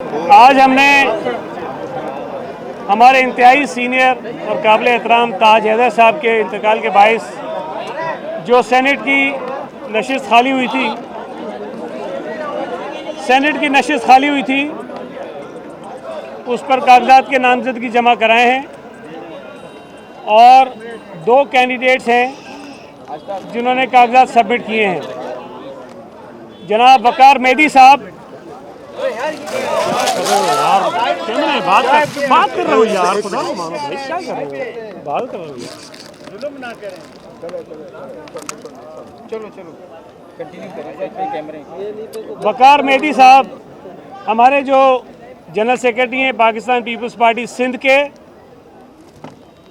आज हमने हमारे इंतहाई सीनियर और काबिल एहतराम ताज हैदर साहब के इंतकाल के बायस जो सेनेट की नशिस्त खाली हुई थी, उस पर कागजात के नामजदगी जमा कराए हैं और 2 कैंडिडेट्स हैं जिन्होंने कागजात सबमिट किए हैं। जनाब वकार मेहदी साहब, बात कर रहे हो यार, खुदा को मानो भाई, क्या कर रहे हो, बात कर रहे हो यार, जुल्म ना करें। चलो कंटिन्यू करें कैमरे। वकार मेहदी साहब हमारे जो जनरल सेक्रेटरी हैं पाकिस्तान पीपल्स पार्टी सिंध के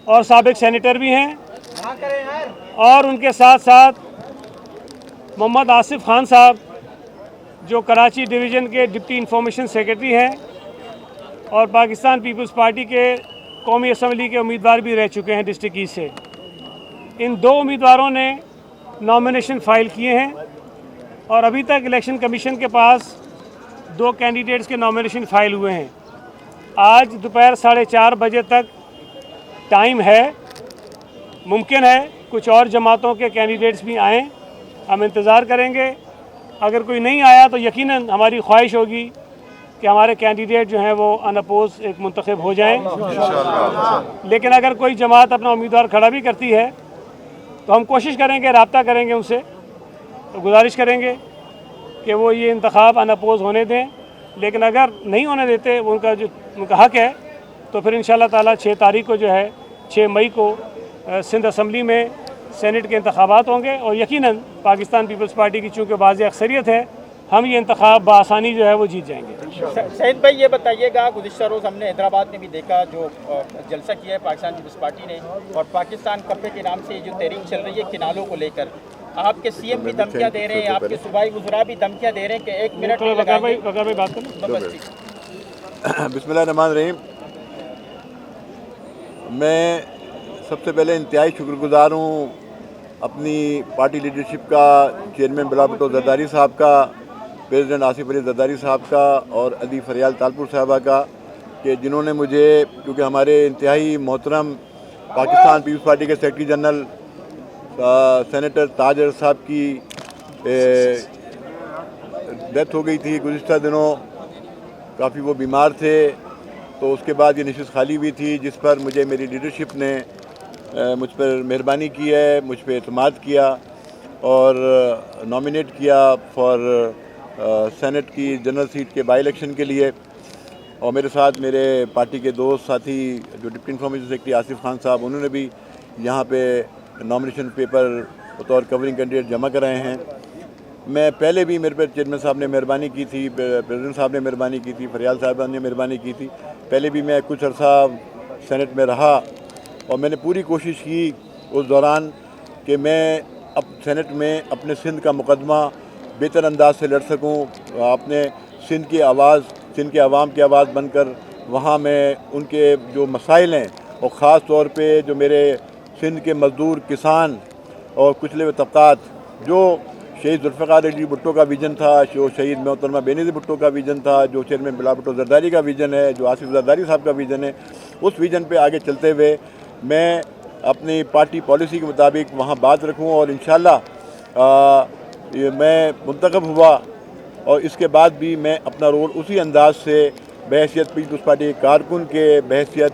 और साबिक सेनेटर भी हैं, और उनके साथ साथ मोहम्मद आसिफ खान साहब जो कराची डिवीज़न के डिप्टी इंफॉर्मेशन सेक्रेटरी हैं और पाकिस्तान पीपल्स पार्टी के कौमी असम्बली के उम्मीदवार भी रह चुके हैं डिस्ट्रिक्ट ईस्ट से। इन 2 उम्मीदवारों ने नॉमिनेशन फ़ाइल किए हैं और अभी तक इलेक्शन कमीशन के पास 2 कैंडिडेट्स के नॉमिनेशन फ़ाइल हुए हैं। आज दोपहर 4:30 बजे तक टाइम है, मुमकिन है कुछ और जमातों के कैंडिडेट्स भी आएँ, हम इंतज़ार करेंगे। अगर कोई नहीं आया तो यकीनन हमारी ख्वाहिश होगी कि हमारे कैंडिडेट जो हैं वो अनअपोज एक मुंतखब हो जाएं। लेकिन अगर कोई जमात अपना उम्मीदवार खड़ा भी करती है तो हम कोशिश करेंगे, रब्ता करेंगे उनसे, तो गुजारिश करेंगे कि वो ये इंतखाब अनअपोज होने दें। लेकिन अगर नहीं होने देते, वो उनका हक है, तो फिर इंशाअल्लाह ताला 6 तारीख को जो है 6 मई को सिंध असम्बली में सेनेट के इंतखाबात होंगे और यकीनन पाकिस्तान पीपल्स पार्टी की चूँकि वाज़ अक्सरियत है, हम ये इंतखाब बआसानी जो है वो जीत जाएंगे। सईद भाई ये बताइएगा, गुज़िश्ता रोज़ हमने हैदराबाद में भी देखा जो जलसा किया है पाकिस्तान पीपल्स पार्टी ने, और पाकिस्तान कप्पे के नाम से जो तहरीक चल रही है किनालों को लेकर, आपके सीएम भी धमकियाँ दे रहे हैं, आपके सूबाई वज़रा भी धमकियाँ दे रहे हैं कि 1 मिनट में बात करें। बिस्मिल्लाहिर्रहमानिर्रहीम। मैं सबसे पहले इंतहाई शुक्रगुज़ार हूँ अपनी पार्टी लीडरशिप का, चेयरमैन बिलावल भुट्टो जरदारी साहब का, प्रेसिडेंट आसिफ अली जरदारी साहब का और अली फरियाल तालपुर साहबा का, कि जिन्होंने मुझे, क्योंकि हमारे इंतहाई मोहतरम पाकिस्तान पीपल्स पार्टी के सेक्रेटरी जनरल सेनेटर ताज हैदर साहब की डेथ हो गई थी गुज़िश्ता दिनों, काफ़ी वो बीमार थे, तो उसके बाद ये नशिस्त खाली हुई थी, जिस पर मुझे मेरी लीडरशिप ने मुझ पर मेहरबानी की है, मुझ पर एतमाद किया और नॉमिनेट किया फॉर सेनेट की जनरल सीट के बाई इलेक्शन के लिए। और मेरे साथ मेरे पार्टी के दोस्त साथी जो deputy information secretary Asif Khan साहब, उन्होंने भी यहाँ पे नॉमिनेशन पेपर बतौर कवरिंग कैंडिडेट जमा कराए हैं। मैं पहले भी, मेरे पर चेयरमैन साहब ने मेहरबानी की थी, प्रेसिडेंट साहब ने मेहरबानी की थी, फरियाल साहब ने मेहरबानी की थी, पहले भी मैं कुछ अर्सा सेनेट में रहा और मैंने पूरी कोशिश की उस दौरान कि मैं अब सेनेट में अपने सिंध का मुकदमा बेहतर अंदाज से लड़ सकूं, अपने सिंध की आवाज़, सिंध के आवाम की आवाज़ बनकर वहाँ मैं उनके जो मसाइल हैं, और ख़ास तौर पे जो मेरे सिंध के मज़दूर, किसान और कुचले हुए तबक़ात, जो शहीद जुल्फ़िकार अली भुट्टो का विज़न था, जो शहीद मोहतरमा बेनज़ीर भुट्टो का विज़न था, जो चेयरमैन बिलावल भुट्टो जरदारी का विज़न है, जो आसिफ जरदारी साहब का विज़न है, उस विज़न पे आगे चलते हुए मैं अपनी पार्टी पॉलिसी के मुताबिक वहाँ बात रखूँ और इंशाअल्लाह मैं मुंतखब हुआ और इसके बाद भी मैं अपना रोल उसी अंदाज से बहैसियत पीपल्स पार्टी कारकुन के, बहैसियत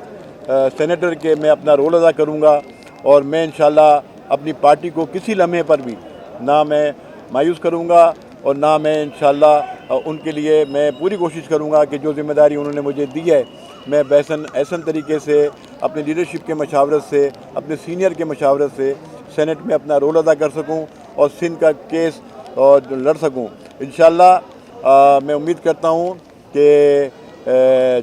सेनेटर के मैं अपना रोल अदा करूँगा। और मैं इंशाअल्लाह अपनी पार्टी को किसी लम्हे पर भी ना मैं मायूस करूँगा और ना मैं इंशाअल्लाह उनके लिए मैं पूरी कोशिश करूँगा कि जो ज़िम्मेदारी उन्होंने मुझे दी है, मैं बैसन ऐसन तरीके से अपनी लीडरशिप के मशावरत से, अपने सीनियर के मशावरत से सेनेट में अपना रोल अदा कर सकूं और सिंध का केस और लड़ सकूं। इंशाअल्लाह मैं उम्मीद करता हूं कि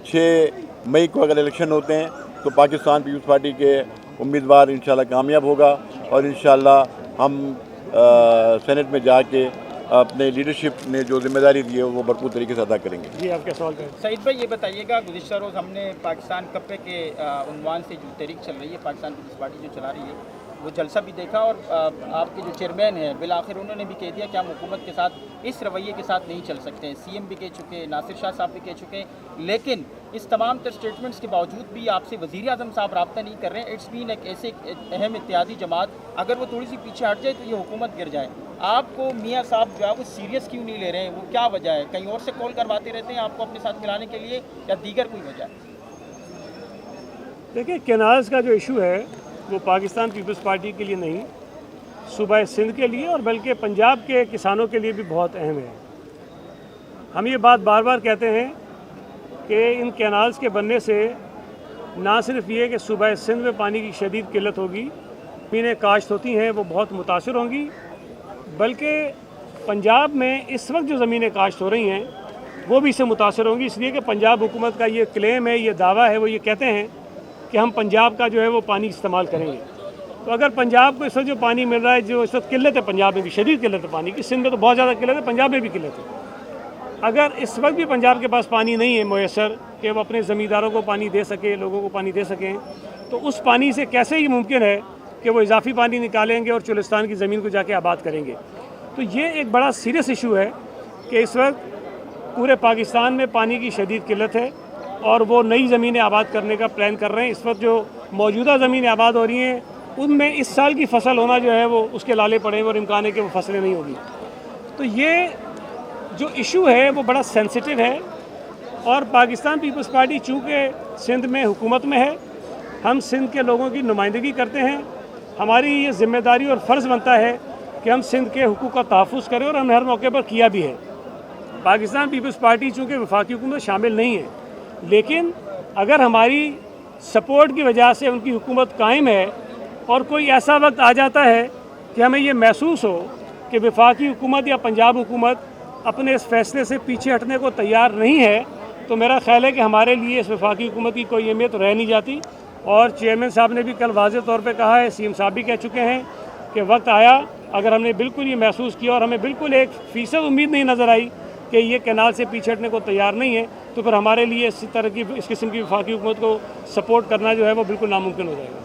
6 मई को अगर इलेक्शन होते हैं तो पाकिस्तान पीपल्स पार्टी के उम्मीदवार इंशाअल्लाह कामयाब होगा और इंशाअल्लाह हम सेनेट में जाके अपने लीडरशिप ने जो जिम्मेदारी दी है वो भरपूर तरीके से अदा करेंगे। जी, आपका सवाल है सईद भाई, ये बताइएगा, गुज़िश्ता रोज़ हमने पाकिस्तान कप्पे के उन्वान से जो तहरीक चल रही है पाकिस्तान पीपल्स पार्टी जो चला रही है, वो जलसा भी देखा और आपके जो चेयरमैन हैं बिलाखिर उन्होंने भी कह दिया कि हम हुकूमत के साथ इस रवैये के साथ नहीं चल सकते हैं। सीएम भी कह चुके हैं, नासिर शाह साहब भी कह चुके हैं, लेकिन इस तमाम तर स्टेटमेंट्स के बावजूद भी आपसे वज़ीर आज़म साहब रब्ता नहीं कर रहे हैं। इट्स बीन एक ऐसे अहम इत्तेहादी जमात, अगर वो थोड़ी सी पीछे हट जाए तो ये हुकूमत गिर जाए। आपको मियाँ साहब जो है वो सीरियस क्यों नहीं ले रहे हैं? वो क्या वजह है? कहीं और से कॉल करवाते रहते हैं आपको अपने साथ मिलाने के लिए, या दीगर कोई वजह है? देखिए, कैनाल्स का जो इशू है वो पाकिस्तान पीपल्स पार्टी के लिए नहीं, सूबा सिंध के लिए और बल्कि पंजाब के किसानों के लिए भी बहुत अहम है। हम ये बात बार बार कहते हैं कि इन कैनाल्स के बनने से ना सिर्फ ये कि सूबा सिंध में पानी की शदीद किल्लत होगी, ज़मीनें काश्त होती हैं वो बहुत मुतासर होंगी, बल्कि पंजाब में इस वक्त जो ज़मीनें काश्त हो रही हैं वो भी इससे मुतासर होंगी। इसलिए कि पंजाब हुकूमत का ये क्लेम है, ये दावा है, वो ये कहते हैं कि हम पंजाब का जो है वो पानी इस्तेमाल करेंगे। तो अगर पंजाब को इस वक्त जो पानी मिल रहा है, जो इस वक्त किल्लत है पंजाब में भी, शदीद किल्लत है पानी की, सिंध में तो बहुत ज़्यादा किल्लत है, पंजाब में भी किल्लत है। अगर इस वक्त भी पंजाब के पास पानी नहीं है मुयसर कि वो अपने ज़मींदारों को पानी दे सके, लोगों को पानी दे सकें, तो उस पानी से कैसे ये मुमकिन है कि वो इजाफी पानी निकालेंगे और चुलिस्तान की ज़मीन को जाके आबाद करेंगे। तो ये एक बड़ा सीरियस इशू है कि इस वक्त पूरे पाकिस्तान में पानी की शदीद किल्लत है और वो नई ज़मीनें आबाद करने का प्लान कर रहे हैं। इस वक्त जो मौजूदा ज़मीनें आबाद हो रही हैं उनमें इस साल की फसल होना जो है वो उसके लाले पड़े हैं और इम्कान है कि वो फसलें नहीं होगी। तो ये जो इशू है वो बड़ा सेंसिटिव है और पाकिस्तान पीपल्स पार्टी चूँकि सिंध में हुकूमत में है, हम सिंध के लोगों की नुमाइंदगी करते हैं, हमारी ये ज़िम्मेदारी और फ़र्ज़ बनता है कि हम सिंध के हुकूक़ का तहफ़्फ़ुज़ करें और हमने हर मौके पर किया भी है। पाकिस्तान पीपल्स पार्टी चूँकि वफाकी हुकूमत शामिल नहीं है, लेकिन अगर हमारी सपोर्ट की वजह से उनकी हुकूमत कायम है और कोई ऐसा वक्त आ जाता है कि हमें ये महसूस हो कि वफाकी हुकूमत या पंजाब हुकूमत अपने इस फैसले से पीछे हटने को तैयार नहीं है, तो मेरा ख्याल है कि हमारे लिए इस वफाकी हुकूमत की कोई अहमियत रह नहीं जाती। और चेयरमैन साहब ने भी कल वाज़ेह तौर पे कहा है, सीएम साहब भी कह चुके हैं कि वक्त आया, अगर हमने बिल्कुल ये महसूस किया और हमें बिल्कुल 1% उम्मीद नहीं नज़र आई कि ये कैनाल से पीछे हटने को तैयार नहीं है, तो फिर हमारे लिए इस तरह की इस किस्म की वफाकी हुकूमत को सपोर्ट करना जो है वो बिल्कुल नामुमकिन हो जाएगा।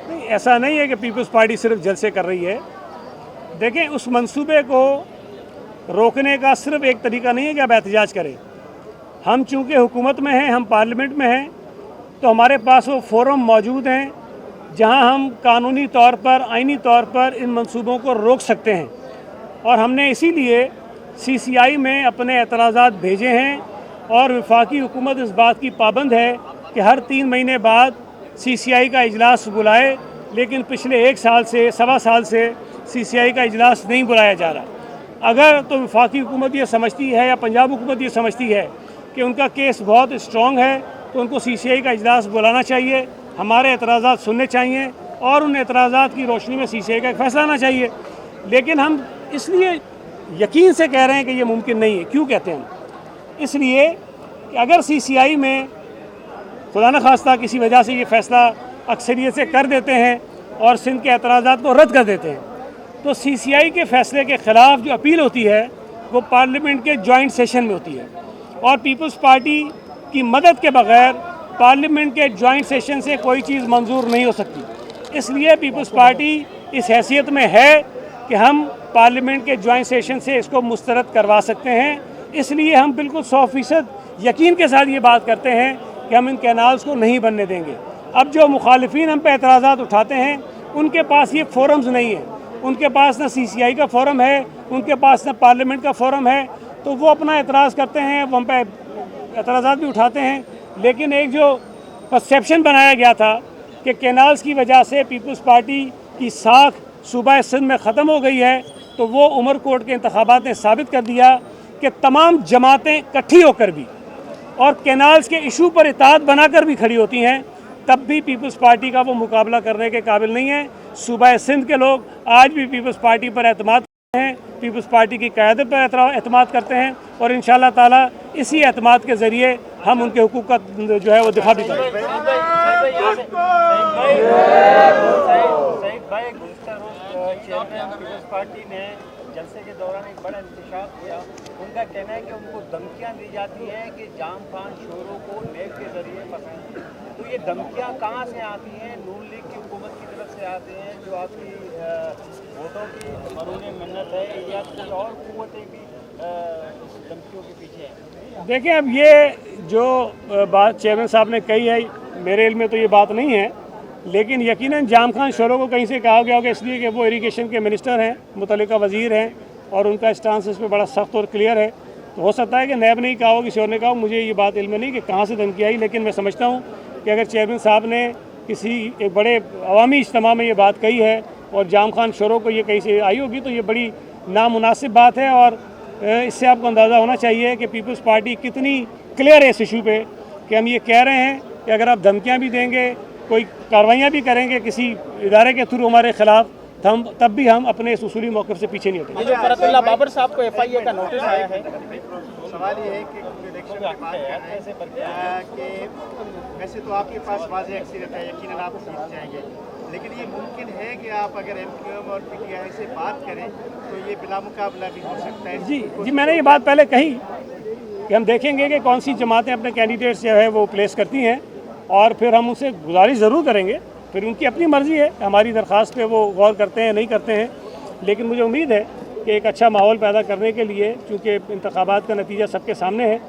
नहीं, ऐसा नहीं है कि पीपल्स पार्टी सिर्फ जलसे कर रही है। देखें, उस मंसूबे को रोकने का सिर्फ एक तरीका नहीं है कि आप एहतजाज करें। हम चूँकि हुकूमत में हैं, हम पार्लियामेंट में हैं, तो हमारे पास वो फोरम मौजूद हैं जहां हम कानूनी तौर पर, आइनी तौर पर इन मंसूबों को रोक सकते हैं। और हमने इसीलिए CCI में अपने एतराज़ात भेजे हैं और वफाकी हुकूमत इस बात की पाबंद है कि हर 3 महीने बाद CCI का इजलास बुलाए, लेकिन पिछले 1 साल से, सवा साल से CCI का इजलास नहीं बुलाया जा रहा। अगर तो वफाकी हुकूमत ये समझती है या पंजाब हुकूमत ये समझती है कि उनका केस बहुत स्ट्रॉन्ग है, तो उनको CCI का इजलास बुलाना चाहिए, हमारे एतराज़ात सुनने चाहिए और उन एतराज़ात की रोशनी में CCI का एक फ़ैसला आना चाहिए। लेकिन हम इसलिए यकीन से कह रहे हैं कि ये मुमकिन नहीं है। क्यों कहते हैं हम? इसलिए कि अगर CCI में खुदा न खास्ता किसी वजह से ये फ़ैसला अक्सरियत से कर देते हैं और सिंध के एतराज़ात को रद्द कर देते हैं, तो CCI के फ़ैसले के ख़िलाफ़ जो अपील होती है वो पार्लियामेंट के जॉइंट सेशन में होती है और पीपल्स पार्टी की मदद के बग़ैर पार्लियामेंट के जॉइंट सेशन से कोई चीज़ मंजूर नहीं हो सकती। इसलिए पीपल्स पार्टी इस हैसियत में है कि हम पार्लियामेंट के जॉइंट सेशन से इसको मुस्तरद करवा सकते हैं। इसलिए हम बिल्कुल 100% यकीन के साथ ये बात करते हैं कि हम इन कैनाल्स को नहीं बनने देंगे। अब जो मुखालिफिन हम पे एतराज़ात उठाते हैं उनके पास ये फोरम्स नहीं है, उनके पास ना CCI का फोरम है, उनके पास ना पार्लियामेंट का फोरम है, तो वो अपना एतराज़ करते हैं, वो हम पे एतराज़ात भी उठाते हैं। लेकिन एक जो परसेप्शन बनाया गया था कि कैनाल्स की वजह से पीपल्स पार्टी की साख सूबा सिंध में ख़त्म हो गई है, तो वो उमरकोट के इंतखाबात ने साबित कर दिया कि तमाम जमातें इकट्ठी होकर भी और कैनाल्स के इशू पर इत्तेहाद बनाकर भी खड़ी होती हैं, तब भी पीपल्स पार्टी का वो मुकाबला करने के काबिल नहीं है। सूबा सिंध के लोग आज भी पीपल्स पार्टी पर एतमाद करते हैं, पीपल्स पार्टी की क़यादत पर एतमाद करते हैं और इंशाअल्लाह ताला इसी एतमाद के ज़रिए हम उनके हुकूक का जो है वो दिफा भी करेंगे। चेयरमैन पीपल्स पार्टी ने जलसे के दौरान एक बड़ा इंतशार किया। उनका कहना है कि उनको धमकियां दी जाती हैं कि जाम खान शोरों को नेब के जरिए फंसाएंगे। तो ये धमकियां कहाँ से आती हैं? नून लीग की हुकूमत की तरफ से आती हैं जो आपकी वोटों की मरून मन्नत है, या कुछ और कुव्वतें भी इस धमकियों के पीछे हैं? देखिए, अब ये जो बात चेयरमैन साहब ने कही है, मेरे इल्म में तो ये बात नहीं है, लेकिन यकीनन जाम खान शोरों को कहीं से कहा गया होगा, इसलिए कि वो इरिगेशन के मिनिस्टर हैं, मुतल्लिका वज़ीर हैं, और उनका स्टांस इस पर बड़ा सख्त और क्लियर है। तो हो सकता है कि नैब ने ही कहा हो, किसी और ने कहा हो, मुझे ये बात इल्म में नहीं कि कहाँ से धमकी आई, लेकिन मैं समझता हूँ कि अगर चेयरमैन साहब ने किसी एक बड़े अवामी इज्तिमा में ये बात कही है और जाम खान शोरों को ये कहीं से आई होगी, तो ये बड़ी नामुनासिब बात है। और इससे आपको अंदाज़ा होना चाहिए कि पीपल्स पार्टी कितनी क्लियर है इस इशू पे, कि हम ये कह रहे हैं कि अगर आप धमकियाँ भी देंगे, कोई कार्रवाइयाँ भी करेंगे किसी इदारे के थ्रू हमारे खिलाफ, तब भी हम अपने इस उसूली मौक़िफ़ से पीछे नहीं हटेंगे। ये जो फरतुल्लाह बाबर साहब को FIA का नोटिस आया है, सवाल ये है कि इलेक्शन की बात कर रहे हैं कि वैसे तो आपके पास वाज़ेह अक्सरियत है, यकीनन आप जीत जाएंगे, लेकिन ये मुमकिन है कि आप अगर MQM और PTI से बात करें तो ये बिला मुकाबला भी हो सकता है। जी, मैंने ये बात पहले कही कि हम देखेंगे कि कौन सी जमातें अपने कैंडिडेट्स जो है वो प्लेस करती हैं, और फिर हम उनसे गुजारिश ज़रूर करेंगे। फिर उनकी अपनी मर्ज़ी है, हमारी दरख्वास्त पे वो गौर करते हैं नहीं करते हैं, लेकिन मुझे उम्मीद है कि एक अच्छा माहौल पैदा करने के लिए, चूँकि इंतखाबात का नतीजा सबके सामने है,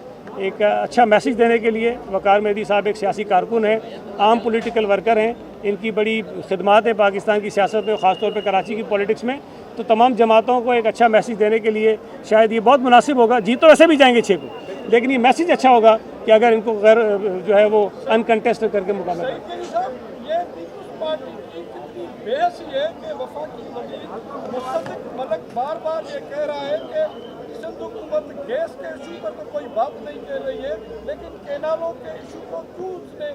एक अच्छा मैसेज देने के लिए वक़ार मेहदी साहब एक सियासी कारकुन हैं, आम पॉलिटिकल वर्कर हैं, इनकी बड़ी खिदमात है पाकिस्तान की सियासत में, ख़ासतौर पर कराची की पॉलिटिक्स में। तो तमाम जमातों को एक अच्छा मैसेज देने के लिए शायद ये बहुत मुनासिब होगा। जीत तो वैसे भी जाएंगे 6 को, लेकिन ये मैसेज अच्छा होगा कि अगर इनको गैर जो है वो अनकंटेस्टेड करके मुकाबला बहस ये कि वफाकी वज़ीर मुसद्दिक मलिक बार बार ये कह रहा है कि सिंध हुकूमत गैस के इशू पर तो कोई बात नहीं कर रही है, लेकिन कैनालों के इशू को क्यों उसने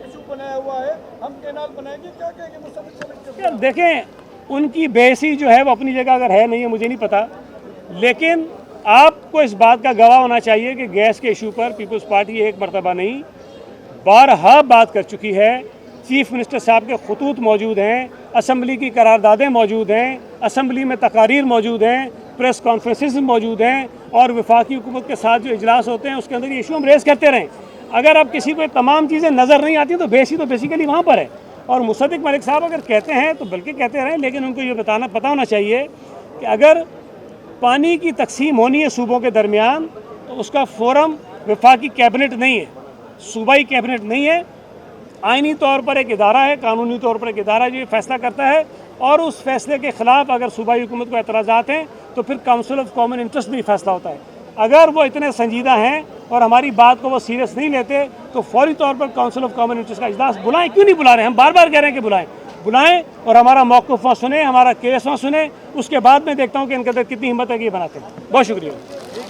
इशू बनाया हुआ है, हम कैनाल बनाएंगे, क्या कहेंगे मुसद्दिक मलिक? यार देखें, उनकी बहसी जो है वो अपनी जगह अगर है नहीं है मुझे नहीं पता, लेकिन आपको इस बात का गवाह होना चाहिए कि गैस के इशू पर पीपल्स पार्टी एक मरतबा नहीं बारहा बात कर चुकी है। चीफ मिनिस्टर साहब के खतूत मौजूद हैं, असम्बली की करारदादें मौजूद हैं, असम्बली में तकारीर मौजूद हैं, प्रेस कॉन्फ्रेंसेस मौजूद हैं, और वफाकी हुकूमत के साथ जो इजलास होते हैं उसके अंदर ये इशू हम रेज़ करते रहें। अगर अब किसी को तमाम चीज़ें नज़र नहीं आती तो बेसी तो बेसिकली वहाँ पर है। और मुसद्दिक मलिक साहब अगर कहते हैं तो बल्कि कहते रहें, लेकिन उनको ये पता होना चाहिए कि अगर पानी की तकसीम होनी है सूबों के दरमियान, तो उसका फोरम वफाकी कैबिनेट नहीं है, सूबाई कैबिनेट नहीं है, आइनी तौर पर एक इदारा है, कानूनी तौर पर एक इदारा जो फैसला करता है, और उस फैसले के ख़िलाफ़ अगर सूबाई हुकूमत को एतराज़ात हैं तो फिर काउंसिल ऑफ कॉमन इंटरेस्ट में ही फैसला होता है। अगर वो इतने संजीदा हैं और हमारी बात को वो सीरियस नहीं लेते तो फौरी तौर पर काउंसिल ऑफ कॉमन इंटरेस्ट का इजलास बुलाएं। क्यों नहीं बुला रहे? हम बार बार कह रहे हैं कि बुलाएं और हमारा मौक़िफ़ वहाँ सुने, हमारा केस वहाँ सुने, उसके बाद मैं देखता हूँ कि इनके अंदर कितनी हिम्मत है कि ये बनाते हैं। बहुत शुक्रिया।